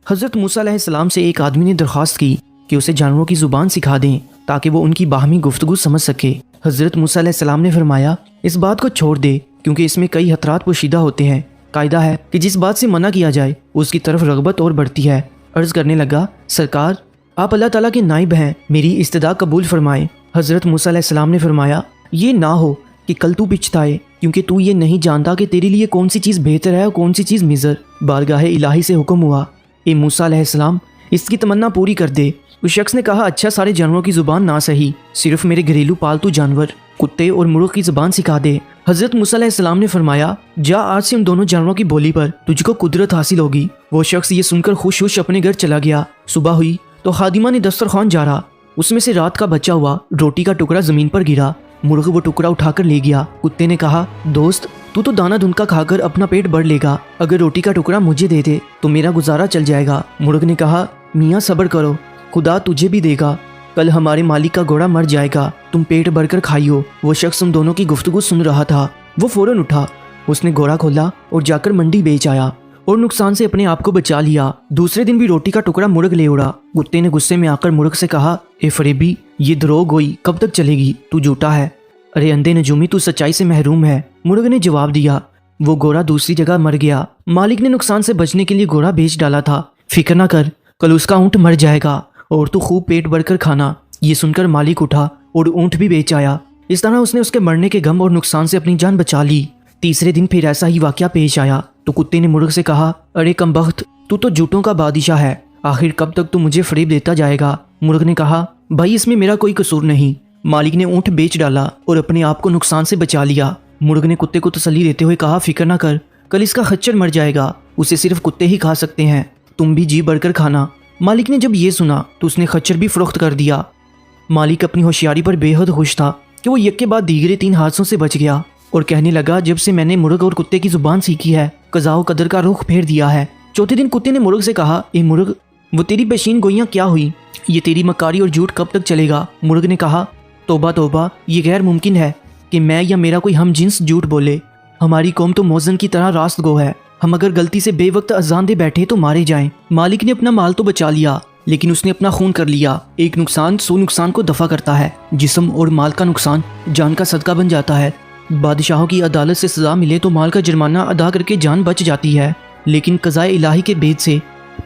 حضرت موسیٰ علیہ السلام سے ایک آدمی نے درخواست کی کہ اسے جانوروں کی زبان سکھا دیں تاکہ وہ ان کی باہمی گفتگو سمجھ سکے۔ حضرت موسیٰ علیہ السلام نے فرمایا اس بات کو چھوڑ دے کیونکہ اس میں کئی خطرات پوشیدہ ہوتے ہیں۔ قاعدہ ہے کہ جس بات سے منع کیا جائے اس کی طرف رغبت اور بڑھتی ہے۔ عرض کرنے لگا سرکار آپ اللہ تعالیٰ کے نائب ہیں، میری استدعا قبول فرمائیں۔ حضرت موسیٰ علیہ السلام نے فرمایا یہ نہ ہو کہ کل تو پچھتائے کیونکہ تو یہ نہیں جانتا کہ تیرے لیے کون سی چیز بہتر ہے اور کون سی چیز مضر۔ بارگاہ الہی سے حکم ہوا اے موسیٰ علیہ السلام اس کی تمنا پوری کر دے۔ اس شخص نے کہا اچھا سارے جانوروں کی زبان نہ صحیح، صرف میرے گھریلو پالتو جانور کتے اور مرغ کی زبان سکھا دے۔ حضرت موسیٰ علیہ السلام نے فرمایا جا آج سے ان دونوں جانوروں کی بولی پر تجھ کو قدرت حاصل ہوگی۔ وہ شخص یہ سن کر خوش خوش اپنے گھر چلا گیا۔ صبح ہوئی تو خادمہ نے دسترخوان جھاڑا، اس میں سے رات کا بچا ہوا روٹی کا ٹکڑا زمین پر گرا۔ مرغ وہ ٹکڑا اٹھا کر لے گیا۔ کتے نے کہا دوست تو دانہ دھنکا کھا کر اپنا پیٹ بھر لے گا، اگر روٹی کا ٹکڑا مجھے دے دے تو میرا گزارا چل جائے گا۔ مرغ نے کہا میاں صبر کرو، خدا تجھے بھی دے گا، کل ہمارے مالک کا گھوڑا مر جائے گا، تم پیٹ بھر کر کھائیو۔ وہ شخص ان دونوں کی گفتگو سن رہا تھا، وہ فوراً اٹھا، اس نے گھوڑا کھولا اور جا کر منڈی بیچ آیا اور نقصان سے اپنے آپ کو بچا لیا۔ دوسرے دن بھی روٹی کا ٹکڑا مرغ لے اڑا۔ کتے نے غصے میں آ کر مرغ سے کہا اے فریبی یہ دروغ گوئی کب تک چلے گی، تو جھوٹا ہے، ارے اندھے نجومی تو سچائی سے محروم ہے۔ مرغ نے جواب دیا وہ گھوڑا دوسری جگہ مر گیا، مالک نے نقصان سے بچنے کے لیے گھوڑا بیچ ڈالا تھا، فکر نہ کر کل اس کا اونٹ مر جائے گا اور تو خوب پیٹ بھر کر کھانا۔ یہ سن کر مالک اٹھا اور اونٹ بھی بیچ آیا۔ اس طرح اس نے اس کے مرنے کے غم اور نقصان سے اپنی جان بچا لی۔ تیسرے دن پھر ایسا ہی واقعہ پیش آیا تو کتے نے مرغ سے کہا ارے کمبخت تو جھوٹوں کا بادشاہ ہے، آخر کب تک تو مجھے فریب دیتا جائے گا۔ مرغ نے کہا بھائی اس میں میرا کوئی قصور نہیں، مالک نے اونٹ بیچ ڈالا اور اپنے آپ کو نقصان سے بچا لیا۔ مرغ نے کتے کو تسلی دیتے ہوئے کہا فکر نہ کر، کل اس کا خچر مر جائے گا، اسے صرف کتے ہی کھا سکتے ہیں، تم بھی جی بڑھ کر کھانا۔ مالک نے جب یہ سنا تو اس نے خچر بھی فروخت کر دیا۔ مالک اپنی ہوشیاری پر بے حد خوش تھا کہ وہ یک کے بعد دیگرے 3 حادثوں سے بچ گیا اور کہنے لگا جب سے میں نے مرغ اور کتے کی زبان سیکھی ہے قضاء و قدر کا رخ پھیر دیا ہے۔ چوتھے دن کتے نے مرغ سے کہا اے مرغ وہ تیری پیشین گوئیاں کیا ہوئی، یہ تیری مکاری اور جھوٹ کب تک چلے گا؟ مرغ نے کہا توبہ توبہ، یہ غیر ممکن ہے کہ میں یا میرا کوئی ہم جنس جھوٹ بولے، ہماری قوم تو موزن کی طرح راست گو ہے، ہم اگر غلطی سے بے وقت اذان دے بیٹھے تو مارے جائیں۔ مالک نے اپنا مال تو بچا لیا لیکن اس نے اپنا خون کر لیا۔ ایک نقصان 100 نقصان کو دفع کرتا ہے، جسم اور مال کا نقصان جان کا صدقہ بن جاتا ہے۔ بادشاہوں کی عدالت سے سزا ملے تو مال کا جرمانہ ادا کر کے جان بچ جاتی ہے، لیکن قضاء الہی کے بید سے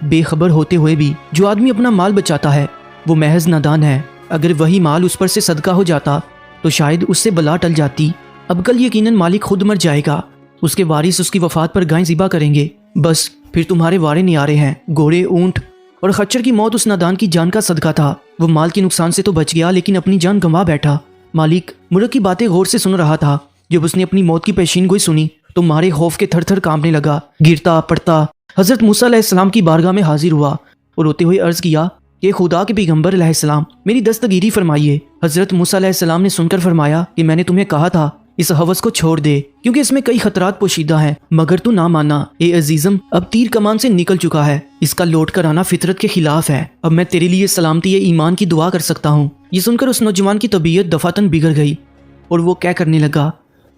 بے خبر ہوتے ہوئے بھی جو آدمی اپنا مال بچاتا ہے وہ محض نادان ہے، اگر وہی مال اس پر سے صدقہ ہو جاتا تو شاید اس سے بلا ٹل جاتی۔ اب کل یقیناً مالک خود مر جائے گا، اس کے وارث اس کی وفات پر گائیں ذبح کریں گے، بس پھر تمہارے وارے نیارے ہیں۔ گھوڑے، اونٹ اور خچر کی موت اس نادان کی جان کا صدقہ تھا، وہ مال کے نقصان سے تو بچ گیا لیکن اپنی جان گنوا بیٹھا۔ مالک مرغ کی باتیں غور سے سن رہا تھا، جب اس نے اپنی موت کی پیشین گوئی سنی تو مارے خوف کے تھر تھر کانپنے لگا، گرتا پڑتا حضرت موسیٰ علیہ السلام کی بارگاہ میں حاضر ہوا اور روتے ہوئے عرض کیا کہ خدا کے پیغمبر علیہ السلام میری دستگیری فرمائیے۔ حضرت موسیٰ علیہ السلام نے سن کر فرمایا کہ میں نے تمہیں کہا تھا اس ہوس کو چھوڑ دے کیونکہ اس میں کئی خطرات پوشیدہ ہیں، مگر تو نہ مانا۔ اے عزیزم اب تیر کمان سے نکل چکا ہے، اس کا لوٹ کر آنا فطرت کے خلاف ہے، اب میں تیرے لیے سلامتی ایمان کی دعا کر سکتا ہوں۔ یہ سن کر اس نوجوان کی طبیعت دفعتاً بگڑ گئی اور وہ کہہ کرنے لگا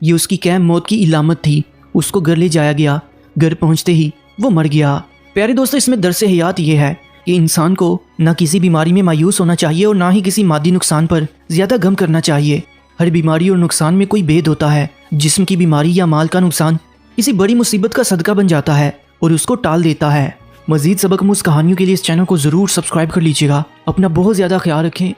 یہ اس کی قیم موت کی علامت تھی۔ اس کو گھر لے جایا گیا، گھر پہنچتے ہی وہ مر گیا۔ پیارے دوستو اس میں درس حیات یہ ہے کہ انسان کو نہ کسی بیماری میں مایوس ہونا چاہیے اور نہ ہی کسی مادی نقصان پر زیادہ غم کرنا چاہیے۔ ہر بیماری اور نقصان میں کوئی بید ہوتا ہے، جسم کی بیماری یا مال کا نقصان کسی بڑی مصیبت کا صدقہ بن جاتا ہے اور اس کو ٹال دیتا ہے۔ مزید سبق آموز کہانیوں کے لیے اس چینل کو ضرور سبسکرائب کر لیجیے گا۔ اپنا بہت زیادہ خیال رکھیں۔